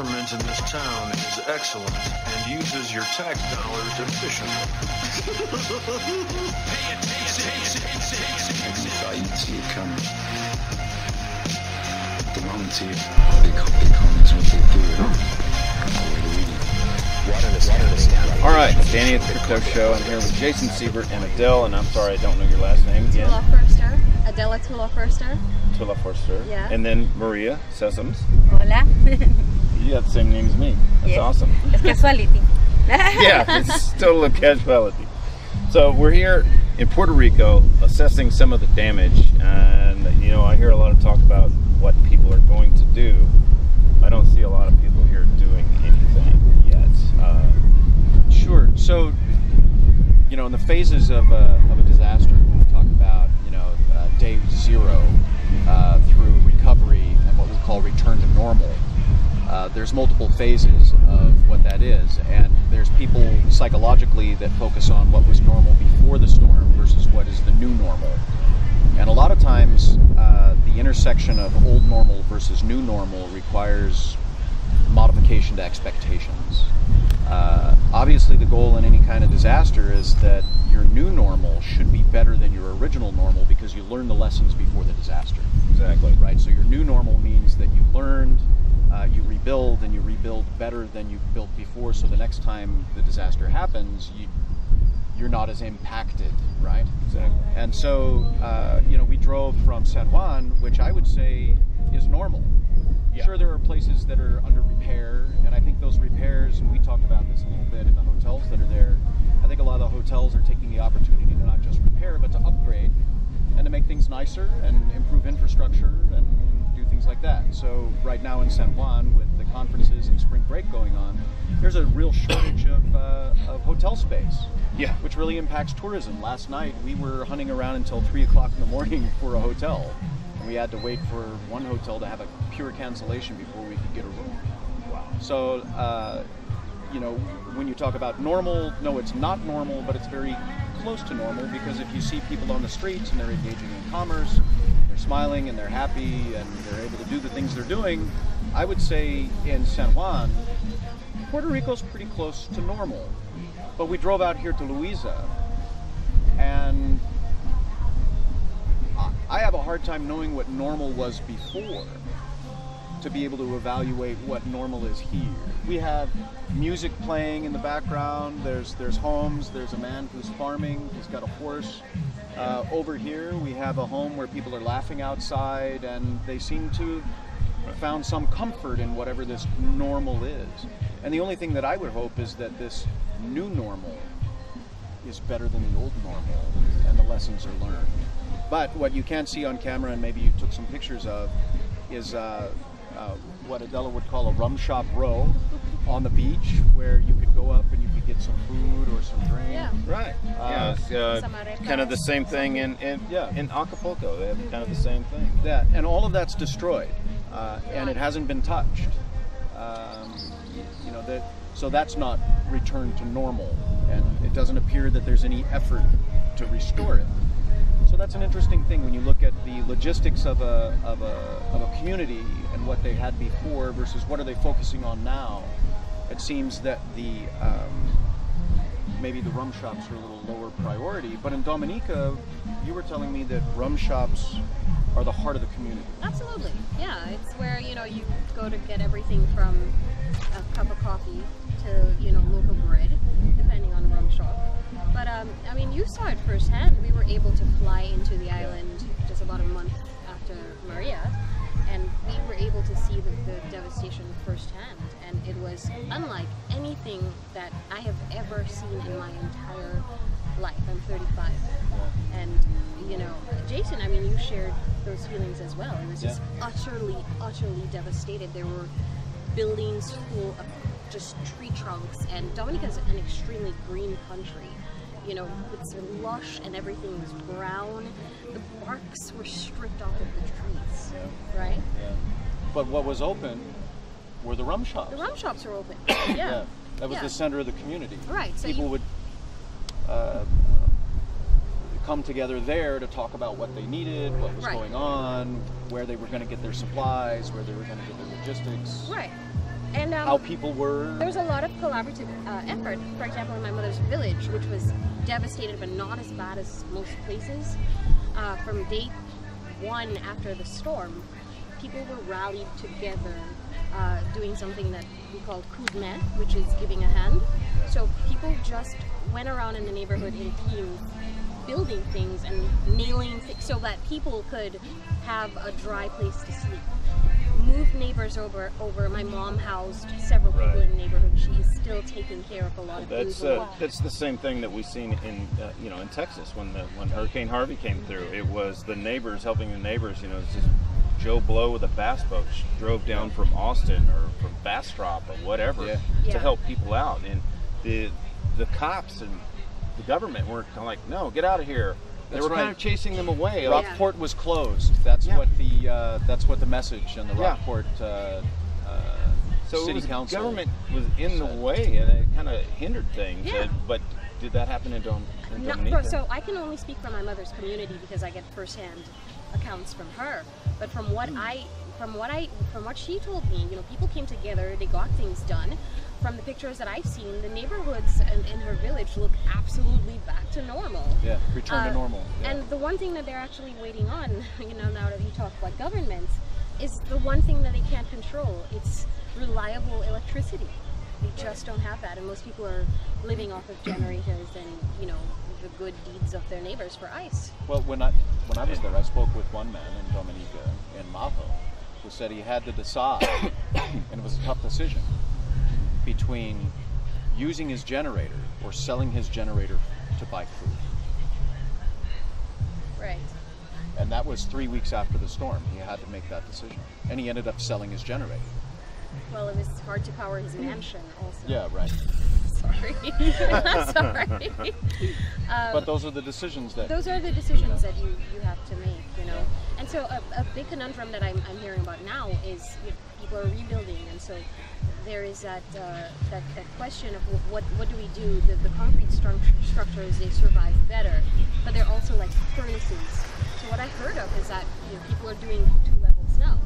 government in this town is excellent and uses your tax dollars efficiently. Pay attention. Maybe thought you'd see it coming. At the moment, see, big homies, what they do. All right, Danny at the Crypto Show. I'm here with Jason Siebert and Adell, and I'm sorry I don't know your last name again. Adell Forster. Forster. Yeah. And then Maria Sesams. Hola. You have the same name as me. That's awesome. It's casuality. Yeah, it's total casuality. So we're here in Puerto Rico assessing some of the damage, and you know, I hear a lot of talk about what people are going to do. I don't see a lot of people here doing anything yet. Sure. So, you know, in the phases of a disaster, we talk about, you know, day zero through recovery and what we call return to normal. There's multiple phases of what that is, and there's people psychologically that focus on what was normal before the storm versus what is the new normal. And a lot of times, the intersection of old normal versus new normal requires modification to expectations. Obviously, the goal in any kind of disaster is that your new normal should be better than your original normal because you learned the lessons before the disaster. Exactly. Right? So your new normal means that you learned, you rebuild, and you rebuild better than you built before, so the next time the disaster happens, you're not as impacted, right? Exactly. And so, you know, we drove from San Juan, which I would say is normal. Yeah. Sure, there are places that are under repair, and I think those repairs, and we talked about this a little bit in the hotels that are there, I think a lot of the hotels are taking the opportunity to not just repair, but to upgrade and to make things nicer and improve infrastructure and do things like that. So right now in San Juan, with the conferences and spring break going on, there's a real shortage of hotel space. Yeah. Which really impacts tourism. Last night we were hunting around until 3 o'clock in the morning for a hotel. And we had to wait for one hotel to have a pure cancellation before we could get a room. Wow. So, you know, when you talk about normal, no, it's not normal, but it's very close to normal, because if you see people on the streets and they're engaging in commerce, they're smiling and they're happy and they're able to do the things they're doing, I would say in San Juan, Puerto Rico's pretty close to normal. But we drove out here to Louisa, and I have a hard time knowing what normal was before to be able to evaluate what normal is here. We have music playing in the background, there's homes, there's a man who's farming, he's got a horse. Over here we have a home where people are laughing outside, and they seem to have found some comfort in whatever this normal is. And the only thing that I would hope is that this new normal is better than the old normal, and the lessons are learned. But what you can't see on camera, and maybe you took some pictures of, is what Adell would call a rum shop row on the beach, where you could go up and you could get some food or some drink. Yeah. Right. It's kind of the same thing in Acapulco. They have kind of the same thing. Yeah, and all of that's destroyed, and it hasn't been touched. You know, so that's not returned to normal, and it doesn't appear that there's any effort to restore it. So that's an interesting thing when you look at the logistics of a community and what they had before versus what are they focusing on now. It seems that maybe the rum shops are a little lower priority, but in Dominica, you were telling me that rum shops are the heart of the community. Absolutely, yeah. It's where, you know, you go to get everything from a cup of coffee to, you know, local bread, depending on the rum shop. But I mean, you saw it firsthand. We were able to fly into the island just about a month after Maria, and we were able to see the devastation firsthand. And it was unlike anything that I have ever seen in my entire life. I'm 35, and you know, Jason, I mean, you shared those feelings as well. It was just utterly devastated. There were buildings full of just tree trunks, and Dominica is an extremely green country. You know, it's lush and everything was brown. The barks were stripped off of the trees, right? Yeah. But what was open were the rum shops. The rum shops were open. Yeah. That was the center of the community. Right. So people would come together there to talk about what they needed, what was going on, where they were going to get their supplies, where they were going to get their logistics. Right. And how people were? There's a lot of collaborative effort. For example, in my mother's village, which was devastated but not as bad as most places, from day one after the storm, people were rallied together doing something that we called coup de main, which is giving a hand. So people just went around in the neighborhood in teams, building things and nailing things so that people could have a dry place to sleep. Moved neighbors over. My mom housed several people in the neighborhood. She is still taking care of a lot of people. That's the same thing that we've seen in in Texas when Hurricane Harvey came through. It was the neighbors helping the neighbors. It's just Joe Blow with a bass boat drove down from Austin or from Bastrop or whatever to help people out. And the cops and the government were kind of like, no, get out of here. They were kind of chasing them away. Rockport was closed. That's what the message in the Rockport City Council. Government was in the way, and it kind of hindered things. But did that happen in Dominica? So I can only speak for my mother's community because I get firsthand accounts from her. But from what she told me, people came together, they got things done. From the pictures that I've seen, the neighborhoods in her village look absolutely back to normal. Yeah, return to normal. Yeah. And the one thing that they're actually waiting on, now that you talk about governments, is the one thing that they can't control. It's reliable electricity. They just don't have that, and most people are living off of generators and the good deeds of their neighbors for ice. Well, when I was there, I spoke with one man in Dominica, in Maho, who said he had to decide, and it was a tough decision, between using his generator or selling his generator to buy food. Right. And that was 3 weeks after the storm. He had to make that decision, and he ended up selling his generator. Well, it was hard to power his mansion also. Yeah, right. Sorry. Sorry. But those are the decisions that... Those are the decisions that you have to make, And so a big conundrum that I'm hearing about now is people are rebuilding, and so there is that question of what do we do? The concrete structures, they survive better, but they're also like furnaces. So what I heard of is that people are doing 2 levels now.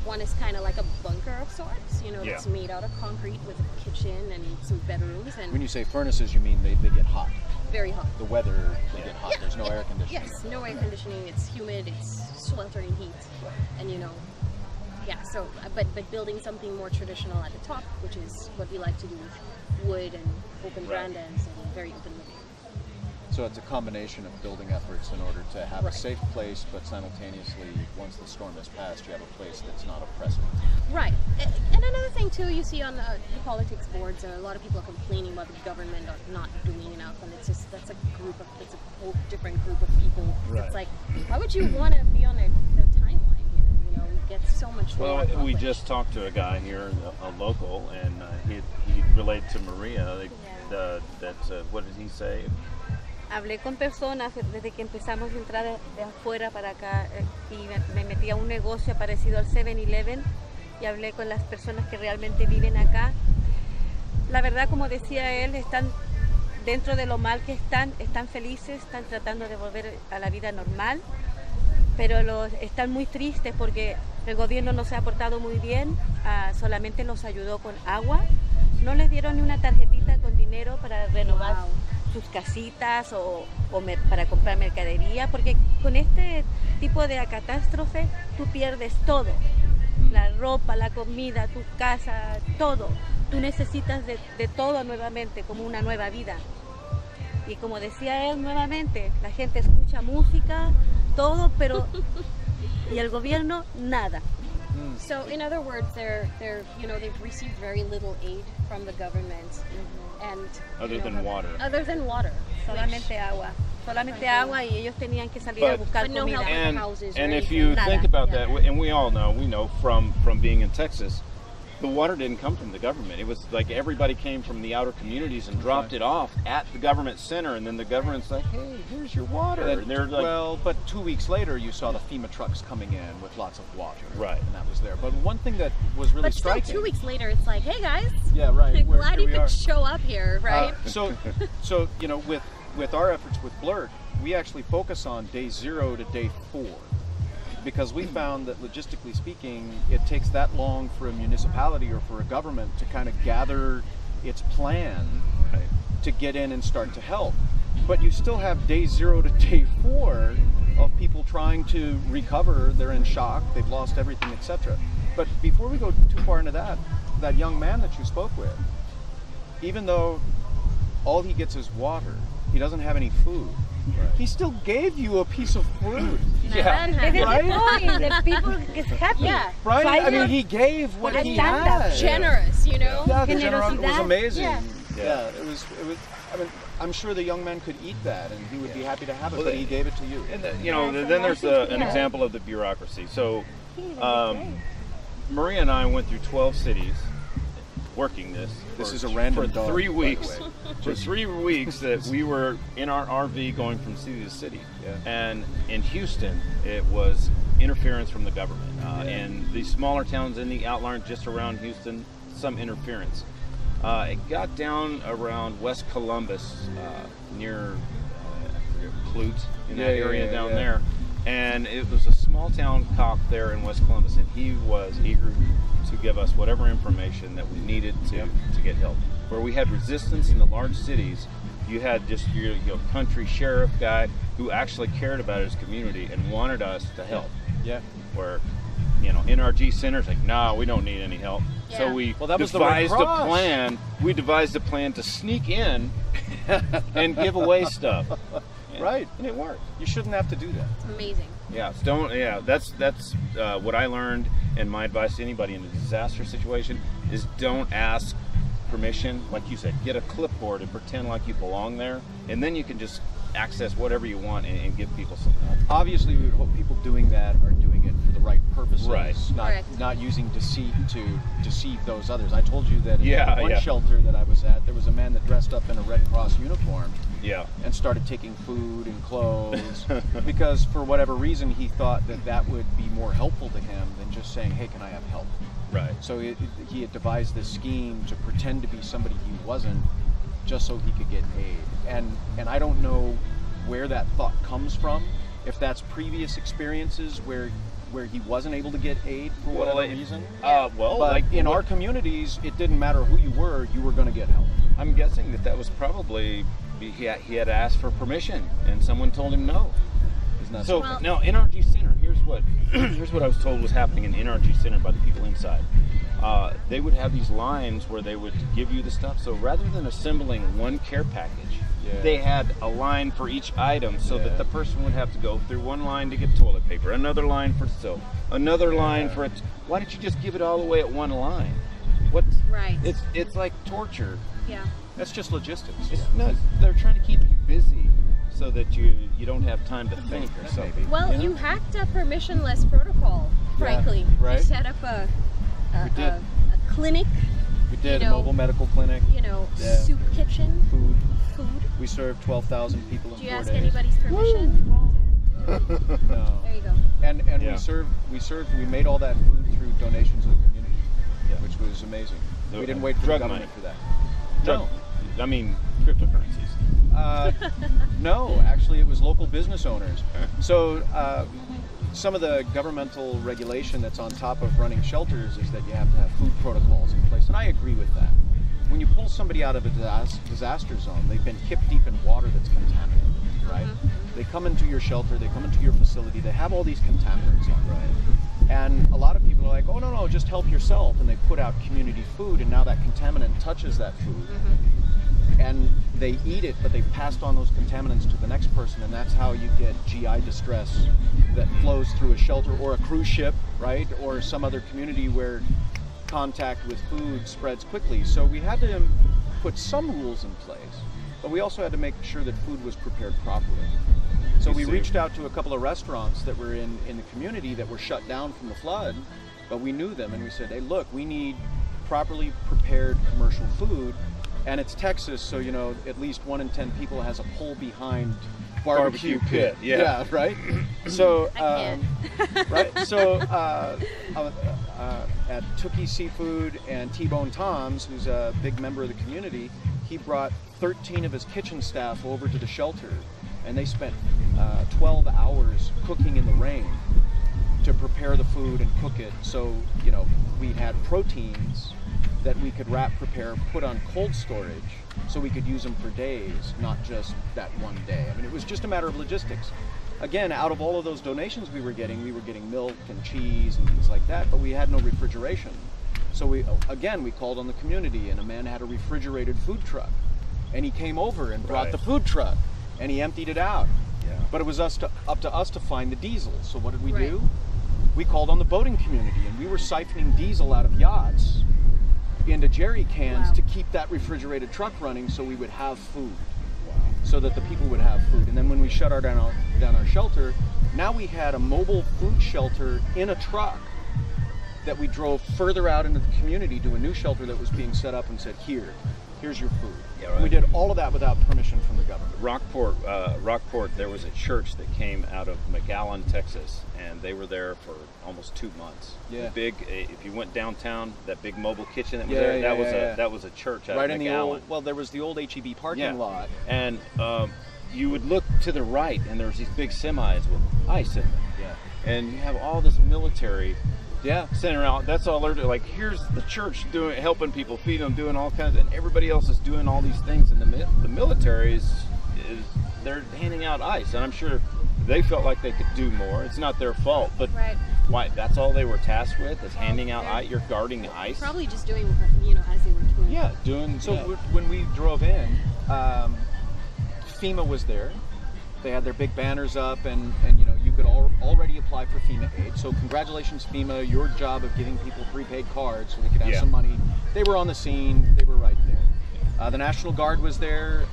One is kind of like a bunker of sorts, it's made out of concrete with a kitchen and some bedrooms. And when you say furnaces, you mean they get hot? Very hot. The weather, they get hot. There's no air conditioning. Yes, no air conditioning. It's humid. It's sweltering heat, and So, but building something more traditional at the top, which is what we like to do with wood and open verandas and very open living. So it's a combination of building efforts in order to have a safe place, but simultaneously, once the storm has passed, you have a place that's not oppressive. Right. And another thing too, you see on the politics boards, a lot of people are complaining about the government not doing enough, and it's just it's a whole different group of people. Right. It's like, why would you want to be on their timeline here? We get so much. Well, we just talked to a guy here, a local, and he relayed to Maria that what did he say? Hablé con personas desde que empezamos a entrar de afuera para acá y me metí a un negocio parecido al 7-Eleven y hablé con las personas que realmente viven acá. La verdad, como decía él, están dentro de lo mal que están felices, están tratando de volver a la vida normal, pero están muy tristes porque el gobierno no se ha portado muy bien, solamente los ayudó con agua, no les dieron ni una tarjetita con dinero para renovar sus casitas o para comprar mercadería, porque con este tipo de catástrofe tú pierdes todo, la ropa, la comida, tu casa, todo. Tú necesitas de todo nuevamente, como una nueva vida. Y como decía él nuevamente, la gente escucha música, todo, pero y el gobierno nada. So in other words, they've received very little aid from the government, and other than water. Other than water, solamente agua. Solamente agua, y ellos tenían que salir a buscar comida. And if you think about that, and we know from being in Texas, the water didn't come from the government. It was like everybody came from the outer communities and dropped it off at the government center, and then the government's like, hey, here's your water. And they're like, well, but 2 weeks later, you saw the FEMA trucks coming in with lots of water. Right. And that was there. But one thing that was really striking... But still, 2 weeks later, it's like, hey, guys. Yeah, right. Glad you could show up here, right? So with our efforts with Blurt, we actually focus on day 0 to day 4. because we found that logistically speaking, it takes that long for a municipality or for a government to kind of gather its plan to get in and start to help. But you still have day 0 to day 4 of people trying to recover. They're in shock, they've lost everything, etc. But before we go too far into that young man that you spoke with, even though all he gets is water, he doesn't have any food, he still gave you a piece of fruit. The people is happy. Yeah. Right? I mean, he gave what he had. Generous, you know. Yeah, the generosity was Generosidad. amazing. Yeah. It was. I mean, I'm sure the young man could eat that, and he would be happy to have it, but he gave it to you. And then there's an example of the bureaucracy. So, Maria and I went through 12 cities working this. This is a random for dog, 3 by the weeks. way. For 3 weeks that we were in our RV going from city to city. Yeah. And in Houston, it was interference from the government. In the smaller towns in the outlying just around Houston, some interference. It got down around West Columbus, near Clute, in that area down there. And it was a small town cop there in West Columbus, and he was eager to give us whatever information that we needed to get help. Where we had resistance in the large cities, you had just your country sheriff guy who actually cared about his community and wanted us to help. Yeah. Where, NRG centers like, nah, we don't need any help. Yeah. So we Well, that was the Red devised a Cross. plan. We devised a plan to sneak in and give away stuff. Right. And it worked. You shouldn't have to do that. Amazing. That's what I learned, and my advice to anybody in a disaster situation is don't ask permission. Like you said, get a clipboard and pretend like you belong there, and then you can just access whatever you want and give people some help. Obviously, we would hope people doing that are doing it for the right purposes, Right. Correct. not using deceit to deceive those others. I told you that Yeah, in one yeah. shelter that I was at, there was a man that dressed up in a Red Cross uniform Yeah. and started taking food and clothes because for whatever reason he thought that would be more helpful to him than just saying, hey, can I have help? Right. So he had devised this scheme to pretend to be somebody he wasn't, just so he could get aid. And I don't know where that thought comes from, if that's previous experiences where he wasn't able to get aid for whatever reason. But in our communities, it didn't matter who you were going to get help. I'm guessing that was probably he had asked for permission, and someone told him no. Isn't that So Well- now NRG Center, here's what I was told was happening in NRG Center by the people inside. They would have these lines where they would give you the stuff. So rather than assembling one care package, they had a line for each item, so that the person would have to go through one line to get toilet paper, another line for soap, another line for it. Why don't you just give it all away at one line? Right. It's like torture. Yeah. That's just logistics. They're trying to keep you busy so that you don't have time to think or something. Well, you hacked a permissionless protocol, frankly. right. You set up a clinic, We did you a know, mobile medical clinic, soup kitchen, food. food. We served 12,000 people in Do you 4 ask days. anybody's permission? No. There you go. And we made all that food through donations of the community, Yeah. which was amazing. The We didn't wait for the drug government money. for that. Drug- I mean, cryptocurrencies. No, actually it was local business owners. So some of the governmental regulation that's on top of running shelters is that you have to have food protocols in place, and I agree with that. When you pull somebody out of a disaster zone, they've been hip deep in water that's contaminated, right? They come into your shelter, they come into your facility, they have all these contaminants on, right? And a lot of people are like, oh no, just help yourself, and they put out community food, and now that contaminant touches that food. And they eat it, but they've passed on those contaminants to the next person, and that's how you get GI distress that flows through a shelter or a cruise ship, right? Or some other community where contact with food spreads quickly. So we had to put some rules in place, but we also had to make sure that food was prepared properly. So we reached out to a couple of restaurants that were in the community that were shut down from the flood, but we knew them, and we said, hey, look, we need properly prepared commercial food. And it's Texas, so at least 1 in 10 people has a pull behind barbecue pit. Yeah. Right. So I right. So at Tookie Seafood and T-Bone Tom's, who's a big member of the community, he brought 13 of his kitchen staff over to the shelter, and they spent 12 hours cooking in the rain prepare the food and cook it. So, you know, we had proteins that we could wrap, prepare, put on cold storage so we could use them for days, not just that one day. I mean, it was just a matter of logistics. Again, out of all of those donations we were getting milk and cheese and things like that, but we had no refrigeration. So we called on the community, and a man had a refrigerated food truck, and he came over and brought the food truck, and he emptied it out. Yeah. But it was up to us to find the diesel. So what did we do? We called on the boating community, and we were siphoning diesel out of yachts into jerry cans to keep that refrigerated truck running, so we would have food, so that the people would have food. And then when we shut down our shelter, now we had a mobile food shelter in a truck that we drove further out into the community to a new shelter that was being set up and said, here's your food. Yeah, right. We did all of that without permission from the government. Rockport, there was a church that came out of McAllen, Texas, and they were there for almost 2 months. Yeah. If you went downtown, that big mobile kitchen that was there, that was a church out of McAllen. There was the old HEB parking lot. And you would look to the right, and there was these big semis with ice in them. Yeah. And you have all this military sitting around. That's all they're doing. Like, here's the church helping people, feed them, doing all kinds, and everybody else is doing all these things. And the military they're handing out ice, and I'm sure they felt like they could do more. It's not their fault, but why? That's all they were tasked with, is handing out ice. You're guarding ice. Probably just doing, as they were told. Yeah, doing. So when we drove in, FEMA was there. They had their big banners up, and you could already apply for FEMA aid. So congratulations, FEMA, your job of giving people prepaid cards so they could have some money. They were on the scene. They were right there. The National Guard was there,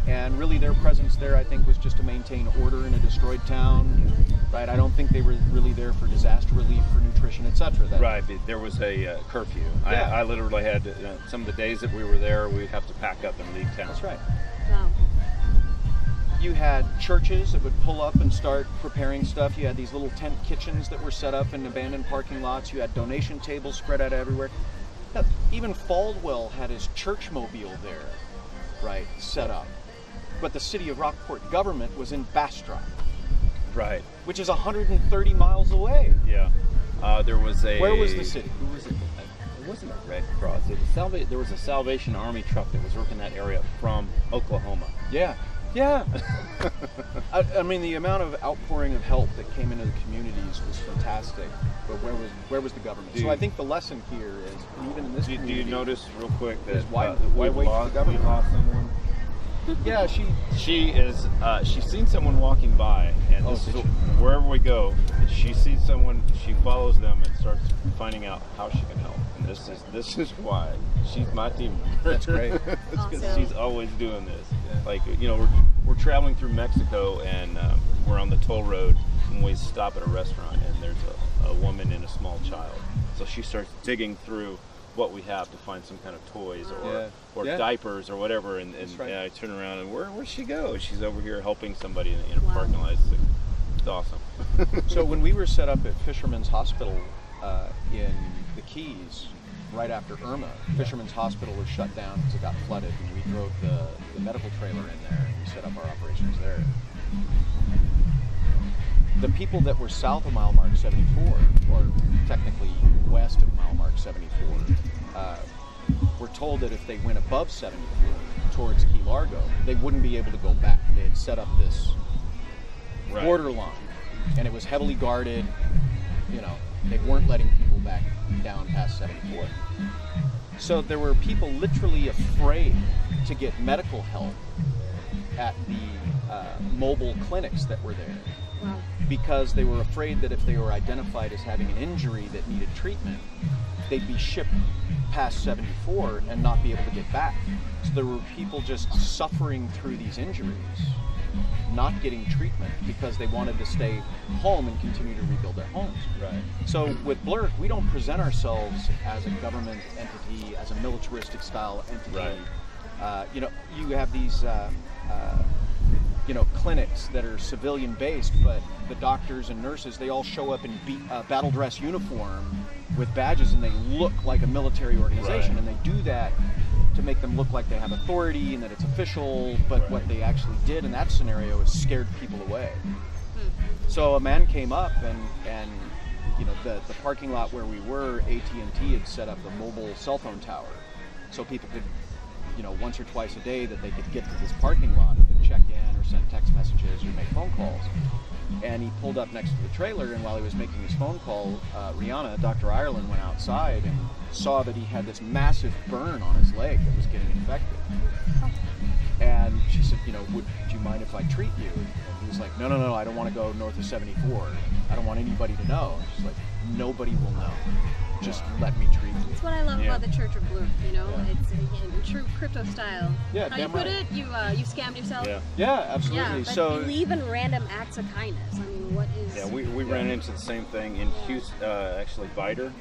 and really their presence there, I think, was just to maintain order in a destroyed town. Right? I don't think they were really there for disaster relief, for nutrition, etc. Right. There was a curfew. Yeah. I literally had some of the days that we were there, we'd have to pack up and leave town. That's right. Wow. You had churches that would pull up and start preparing stuff. You had these little tent kitchens that were set up in abandoned parking lots. You had donation tables spread out everywhere. Even Faldwell had his church mobile there, right, set up. But the city of Rockport government was in Bastrop. Right. Which is 130 miles away. Yeah. There was a... Where was the city? Who was it? It wasn't a Red Cross. There was a Salvation Army truck that was working that area from Oklahoma. Yeah. Yeah. I mean, the amount of outpouring of help that came into the communities was fantastic. But where was the government? So I think the lesson here is, even in this community... Do you notice real quick that why wait for the government? We lost someone? Yeah, she's seen someone walking by, and wherever we go, she sees someone, she follows them and starts finding out how she can help. And this is why she's my team. That's great. Because she's always doing this. Yeah. Like, we're traveling through Mexico, and we're on the toll road, and we stop at a restaurant, and there's a woman and a small child. So she starts digging through what we have to find some kind of toys or diapers or whatever, and I turn around and where'd she go? She's over here helping somebody in a parking lot. It's awesome. So when we were set up at Fisherman's Hospital in the Keys right after Irma, Fisherman's Hospital was shut down because it got flooded, and we drove the medical trailer in there, and we set up our operations there. The people that were south of mile mark 74, or technically west of mile mark 74, were told that if they went above 74 towards Key Largo, they wouldn't be able to go back. They had set up this border line, and it was heavily guarded. They weren't letting people back down past 74. So there were people literally afraid to get medical help at the mobile clinics that were there. Wow. Because they were afraid that if they were identified as having an injury that needed treatment, they'd be shipped past 74 and not be able to get back. So there were people just suffering through these injuries, not getting treatment because they wanted to stay home and continue to rebuild their homes. Right. So with Blurk, we don't present ourselves as a government entity, as a militaristic style entity. Right. You have these clinics that are civilian based, but the doctors and nurses, they all show up in battle dress uniform with badges, and they look like a military organization. Right. And they do that to make them look like they have authority and that it's official, but what they actually did in that scenario is scared people away. So a man came up and you know, the parking lot where we were, AT&T had set up a mobile cell phone tower, so people could, you know, once or twice a day that they could get to this parking lot and check in or send text messages or make phone calls. And he pulled up next to the trailer, and while he was making his phone call, Rihanna, Dr. Ireland, went outside and saw that he had this massive burn on his leg that was getting infected. And she said, you know, do you mind if I treat you? And he was like, no, I don't want to go north of 74. I don't want anybody to know. And she's like, nobody will know. Just let me treat you. That's what I love about the Church of Blue, you know? Yeah. It's in true crypto style. Yeah, how you put it, you scammed yourself. Yeah, absolutely. Yeah, but so believe in random acts of kindness. I mean, what is... Yeah, we ran into the same thing in Houston, actually Vidor.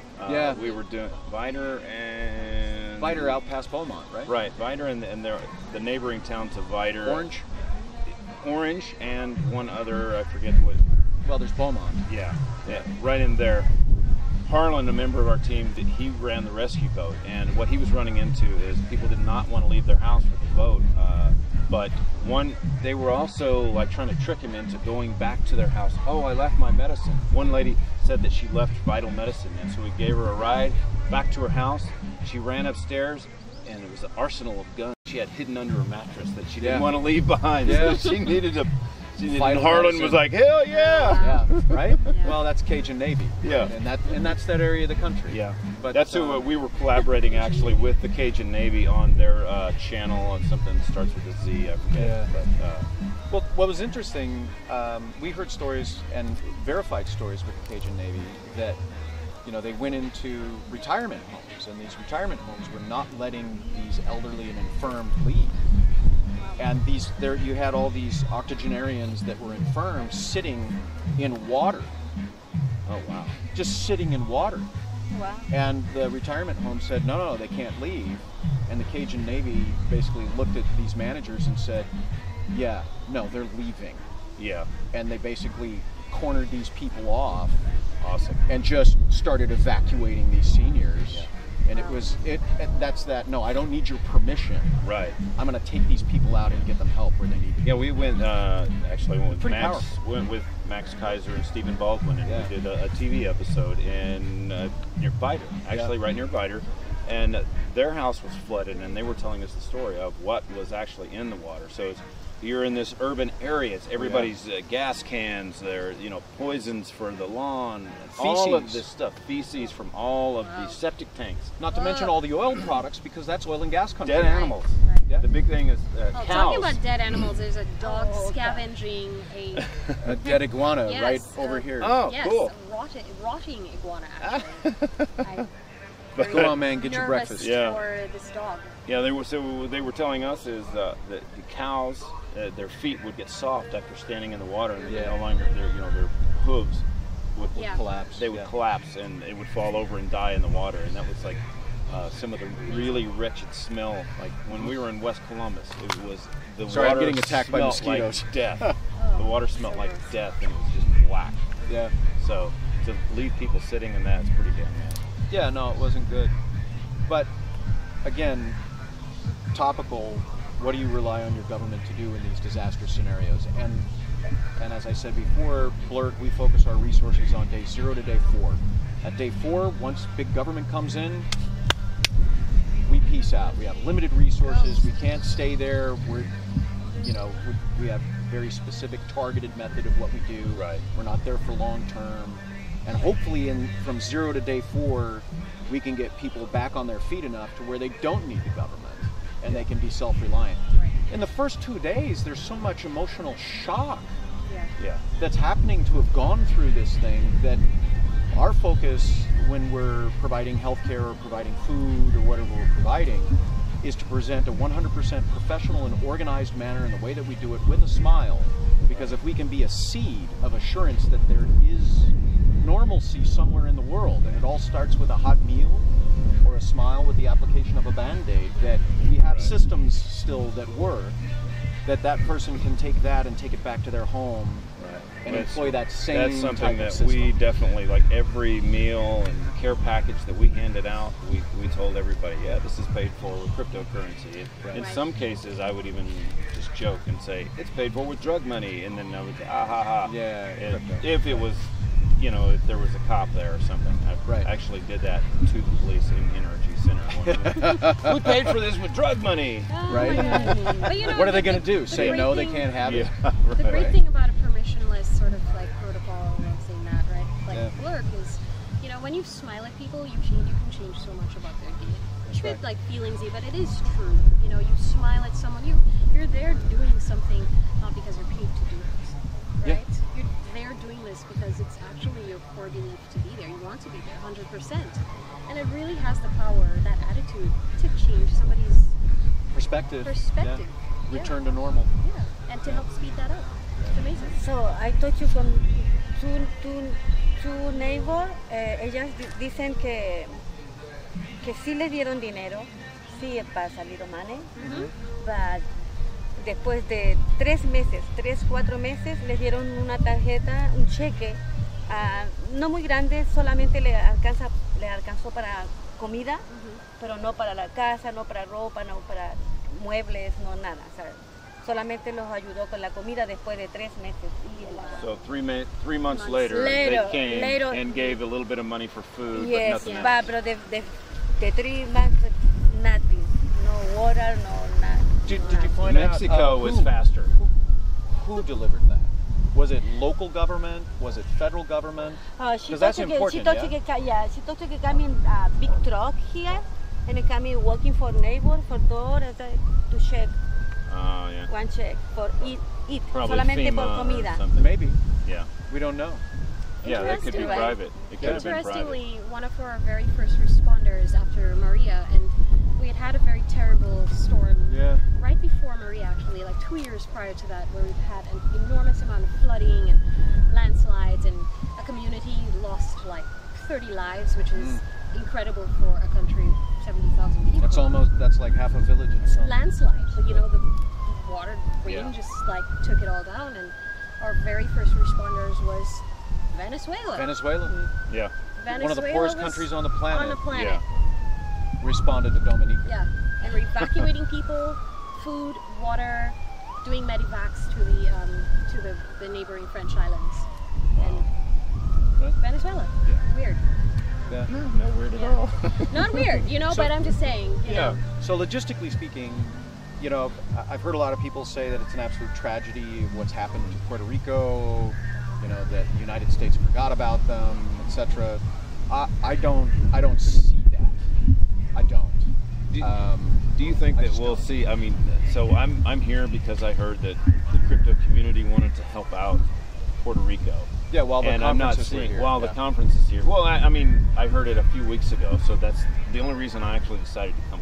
We were doing Vidor and... Vidor out past Beaumont, right? Right, Vidor and the neighboring town to Vidor. Orange and one other, I forget what. Well, there's Beaumont. Yeah, right in there. Harlan, a member of our team, he ran the rescue boat, and what he was running into is people did not want to leave their house with the boat. But they were also like trying to trick him into going back to their house. Oh, I left my medicine. One lady said that she left vital medicine, and so we gave her a ride back to her house. She ran upstairs, and it was an arsenal of guns she had hidden under her mattress that she didn't want to leave behind. Yeah. So she needed to. And Vital Harlan medicine. was like, hell yeah! Yeah, right? Yeah. Well, that's Cajun Navy. Yeah. And that's that area of the country. Yeah. But That's who we were collaborating actually with the Cajun Navy on their channel, and something that starts with a Z, I forget. Yeah. But, well, what was interesting, we heard stories and verified stories with the Cajun Navy that, you know, they went into retirement homes, and these retirement homes were not letting these elderly and infirmed leave. And you had all these octogenarians that were infirm sitting in water. oh, wow. Just sitting in water. Wow. And the retirement home said, no, they can't leave. And the Cajun Navy basically looked at these managers and said, yeah, no, they're leaving. Yeah. And they basically cornered these people off. Awesome. And just started evacuating these seniors. Yeah. And no, I don't need your permission. Right. I'm going to take these people out and get them help where they need to be. Yeah, we went, actually went with Pretty Max. powerful. Went with Max Kaiser and Stephen Baldwin, and Yeah. we did a TV episode in near Vidor, actually right near Vidor. And their house was flooded, and they were telling us the story of what was actually in the water. So you're in this urban area. It's everybody's gas cans. They're poisons for the lawn. All of this stuff, feces from all of these septic tanks. Not to mention all the oil products, because that's oil and gas country. Dead animals. Right. Yeah. The big thing is Talking cows. about dead animals, there's a dog scavenging A dead iguana Yes, right over here. Oh, yes, cool. a rotting iguana. Actually, I'm Go on, man, get your nervous breakfast. Yeah. for this dog. Yeah, they were telling us is that the cows, their feet would get soft after standing in the water, and they no longer their hooves would collapse. They would collapse, and it would fall over and die in the water. And that was like some of the really wretched smell. Like when we were in West Columbus, it was the Sorry, I'm water getting attacked by smelled mosquitoes. like death. The water smelled like death, and it was just black. Yeah. So to leave people sitting in that is pretty damn bad. Yeah, no, it wasn't good. But again, topical, what do you rely on your government to do in these disaster scenarios? And as I said before, Blurt, we focus our resources on day 0 to day 4. At day 4, once big government comes in, we peace out. We have limited resources. We can't stay there. We have very specific targeted method of what we do. Right. We're not there for long term. And hopefully from 0 to day 4, we can get people back on their feet enough to where they don't need the government and they can be self-reliant. Right. In the first 2 days, there's so much emotional shock Yeah. that's happening to have gone through this thing that our focus when we're providing healthcare or providing food or whatever we're providing is to present a 100% professional and organized manner in the way that we do it with a smile. Because if we can be a seed of assurance that there is normalcy somewhere in the world, and it all starts with a hot meal or a smile with the application of a Band-Aid, that we have systems still that work, that person can take that and take it back to their home and employ that same That's something type of that system. we definitely, like every meal and care package that we handed out, we told everybody, yeah, this is paid for with cryptocurrency. In some cases, I would even just joke and say, it's paid for with drug money, and then I would say, ah ha ha. Yeah, And crypto. if it was, you know, if there was a cop there or something. I Right. actually did that to the police in NRG Center. We paid for this with drug money. Oh Right. my God. But, you know, What are they the- going to do? the Say great no, they thing- can't have it? Yeah, The great right. thing about a permissionless sort of like protocol, I love saying that, right? Like Yeah. work is, you know, when you smile at people, you can change so much about their day. It's a bit right. like feelingsy, but it is true. You know, you smile at someone, you're there doing something not because you're paid to do it, Yeah. right? You're there doing this because it's actually your core belief to be there. You want to be there 100%. And it really has the power, that attitude, to change somebody's Perspective. perspective. Yeah. Return to normal. Yeah, and to help speed that up. It's amazing. So I talked to from two neighbors. Ellas dicen que sí les dieron dinero, sí pasa a little money, but después de 3-4 meses, les dieron una tarjeta, un cheque, no muy grande, solamente le alcanzó para comida, pero no para la casa, no para ropa, no para muebles, no nada. O sea, solamente los ayudó con la comida después de 3 meses y el agua. So 3 months later, Later, they came later. and gave a little bit of money for food, Yes, but nothing but else. pero de 3 months, nothing, no water, no nothing. Did you find Mexico out was faster. who delivered that? Was it local government? Was it federal government? She 'Cause that's talked important, she talked to coming big truck here and it coming working for neighbor for door to check Oh, yeah. one check for eat Probably solamente FEMA por or comida. something. Maybe. Yeah. We don't know. Yeah, that could be Interesting, right? private. It could have been private. Interestingly, one of our very first responders after Maria, and we had a very terrible storm Yeah. right before Maria, actually, like 2 years prior to that, where we've had an enormous amount of flooding and landslides, and a community lost like 30 lives, which is incredible for a country of 70,000 people. That's like half a village in itself. Landslide, but you know, the water wind Yeah. just like took it all down, and our very first responders was Venezuela. Venezuela, Yeah. one of the Venezuela poorest was countries on the planet, on the planet. Yeah. responded to Dominique. Yeah, and we're evacuating people, food, water, doing medivacs to the neighboring French islands, and Right. Venezuela. Yeah. Weird. Yeah. Not weird at all. Not weird, you know. So- but I'm just saying, you know. So logistically speaking, you know, I've heard a lot of people say that it's an absolute tragedy of what's happened to Puerto Rico, you know, that the United States forgot about them, etc. I don't see that. I don't. Do you think I that just we'll don't. see? I mean, so I'm here because I heard that the crypto community wanted to help out Puerto Rico. Yeah, while the And I'm not conferences were seeing here. while yeah. the conference is here. Well, I mean, I heard it a few weeks ago, so that's the only reason I actually decided to come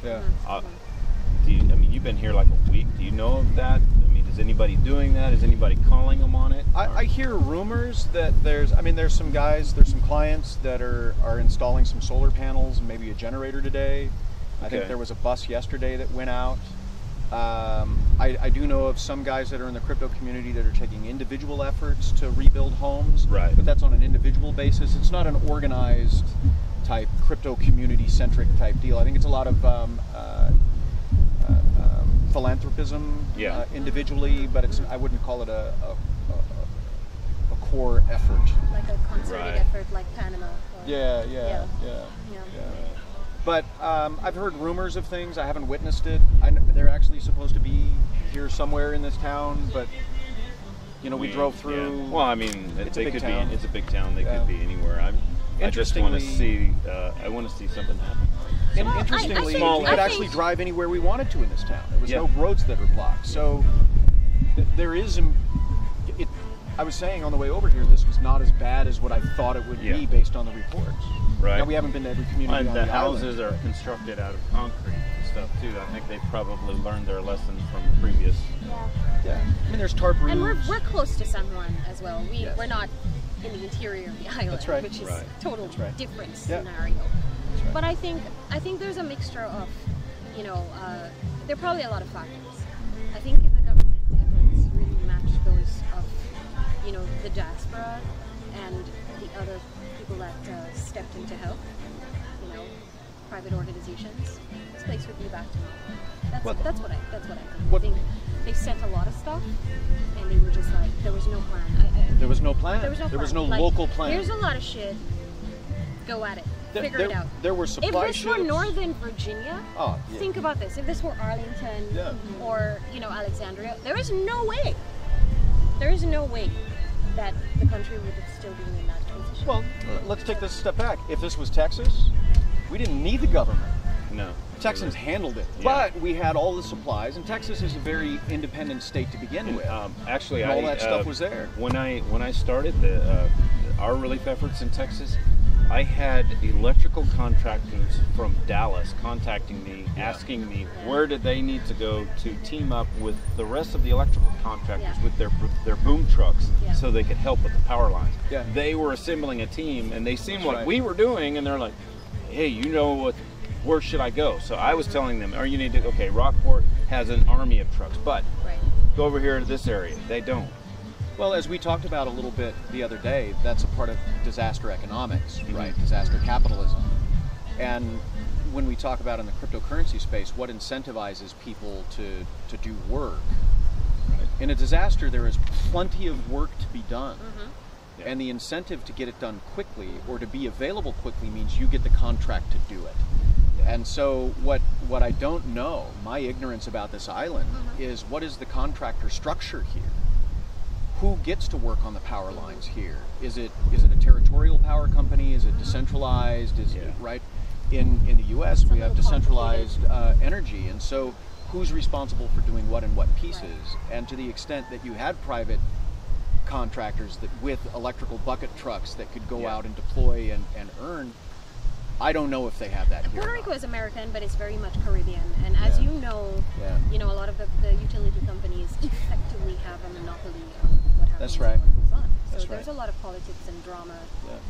here. Yeah. I mean, you've been here like a week. Do you know of that? I mean, is anybody doing that? Is anybody calling them on it? I hear rumors that there's some guys, there's some clients that are installing some solar panels and maybe a generator today. I think Okay. there was a bus yesterday that went out. I do know of some guys that are in the crypto community that are taking individual efforts to rebuild homes. Right. But that's on an individual basis. It's not an organized type crypto community centric type deal. I think it's a lot of philanthropism Yeah. individually, but I wouldn't call it a core effort. Like a concerted Right. effort, like Panama. Or, Yeah. Yeah. But I've heard rumors of things. I haven't witnessed it. They're actually supposed to be here somewhere in this town, but you know, we drove through. Yeah. Well, I mean, It's a they big could town. be. It's a big town. They Yeah. could be anywhere. I just want to Interestingly- see. I want to see something happen. And Well, I interestingly, think- we I could think- actually drive anywhere we wanted to in this town. There was Yeah. no roads that were blocked. So there is. I was saying on the way over here, this was not as bad as what I thought it would Yeah. be based on the reports. Right. Now we haven't been to every community And on the the houses island. are constructed out of concrete and stuff too. I think they probably learned their lesson from the previous. Yeah. I mean, there's tarp roofs. And we're close to San Juan as well. Yes. We're not in the interior of the island, That's right. which is Right. total That's right. different Yeah. scenario. That's right. But I think there's a mixture of, you know, there are probably a lot of factors. I think if the government efforts really match those of, you know, the diaspora and the other people that stepped in to help, you know, private organizations, this place would be back to normal. Well- That's what I think. What- I think they sent a lot of stuff, and they were just like, there was no plan. There was no plan. There was no There was plan. no Like, local plan. Here's a lot of shit. Go at it. Figure it out. There were If supply this were ships. Northern Virginia, Oh, yeah. think about this. If this were Arlington Yeah. or Alexandria, there is no way. There is no way that the country would have still been in that position. Well, let's take this a step back. If this was Texas, we didn't need the government. No. Texans handled it, Yeah. but we had all the supplies, and Texas is a very independent state to begin with. Actually, And all that stuff was there. When I started our relief efforts in Texas, I had electrical contractors from Dallas contacting me, asking me where did they need to go to team up with the rest of the electrical contractors with their boom trucks so they could help with the power lines. Yeah. They were assembling a team, and they seemed That's like right. we were doing, and they're like, hey, you know what? Where should I go? So I was telling them, or you need to, okay, Rockport has an army of trucks, but right. go over here to this area. They don't. Well, as we talked about a little bit the other day, that's a part of disaster economics, Mm-hmm. right? Disaster capitalism. And when we talk about in the cryptocurrency space, what incentivizes people to do work? In a disaster, there is plenty of work to be done. Yeah. And the incentive to get it done quickly or to be available quickly means you get the contract to do it. And so what I don't know, my ignorance about this island, is what is the contractor structure here? Who gets to work on the power lines here? Is it a territorial power company? Is it decentralized? Is it, right? In the U.S., we have decentralized energy, and so who's responsible for doing what in what pieces? Right. And to the extent that you had private contractors that with electrical bucket trucks that could go out and deploy and earn, I don't know if they have that here. Puerto or Rico not. is American, but it's very much Caribbean. And as you know, a lot of the utility companies effectively have a monopoly on what happens. That's right. and what goes on. So That's there's right. a lot of politics and drama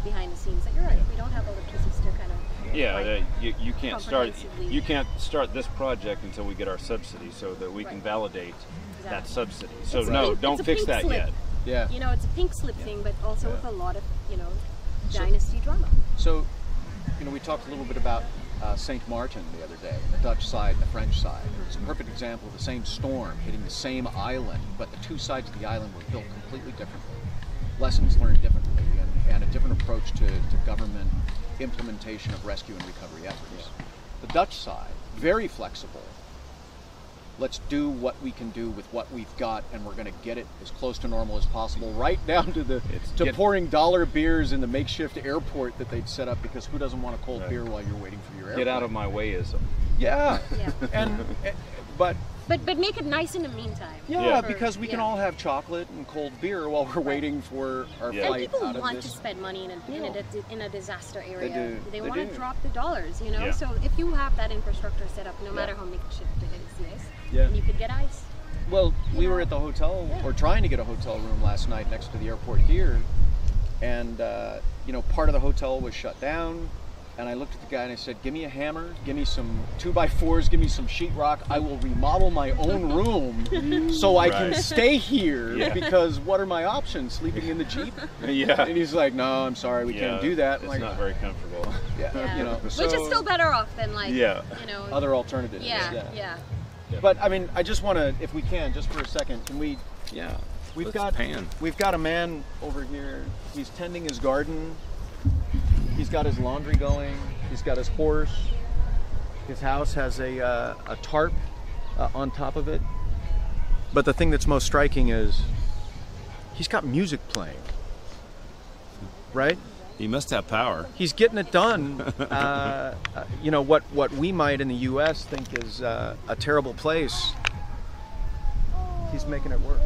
behind the scenes that you're right. We don't have all the pieces to kind of You can't start comprehensively- you can't start this project until we get our subsidy so that we can Right. validate that Exactly. subsidy. So It's a no, pink- don't it's a fix pink that slip. yet. Yeah. It's a pink slip thing, but also Yeah. with a lot of So- dynasty drama. So, we talked a little bit about Saint Martin the other day, the Dutch side and the French side. It's a perfect example of the same storm hitting the same island, but the two sides of the island were built completely differently. Lessons learned differently, and a different approach to government implementation of rescue and recovery efforts. The Dutch side, very flexible. Let's do what we can do with what we've got, and we're going to get it as close to normal as possible, right down to pouring dollar beers in the makeshift airport that they'd set up, because who doesn't want a cold beer while you're waiting for your airplane? Get out of my wayism. Yeah. Yeah. But But make it nice in the meantime. yeah, For- because we can all have chocolate and cold beer while we're waiting for our Yeah. And flight people out of want this. to spend money in a disaster area. do. They They want to do. drop the dollars, Yeah. So if you have that infrastructure set up, no matter how makeshift it is, Yeah. and you could get ice. Well, we You were know? at the hotel, or trying to get a hotel room last night next to the airport here, and part of the hotel was shut down. And I looked at the guy and I said, "Give me a hammer, give me some 2x4s, give me some sheetrock. I will remodel my own room so I can Right. stay here. Yeah. Because what are my options? Sleeping in the Jeep?" Yeah. And he's like, "No, I'm sorry, we can't do that." I'm It's like, not very comfortable. Yeah. Which so is still better off than other alternatives. Yeah. But I mean, I just want to, if we can, just for a second, can we? Yeah. We've Let's pan. We've got a man over here. He's tending his garden. He's got his laundry going. He's got his horse. His house has a tarp on top of it. But the thing that's most striking is he's got music playing. Right? He must have power. He's getting it done. What we might in the U.S. think is a terrible place. He's making it work.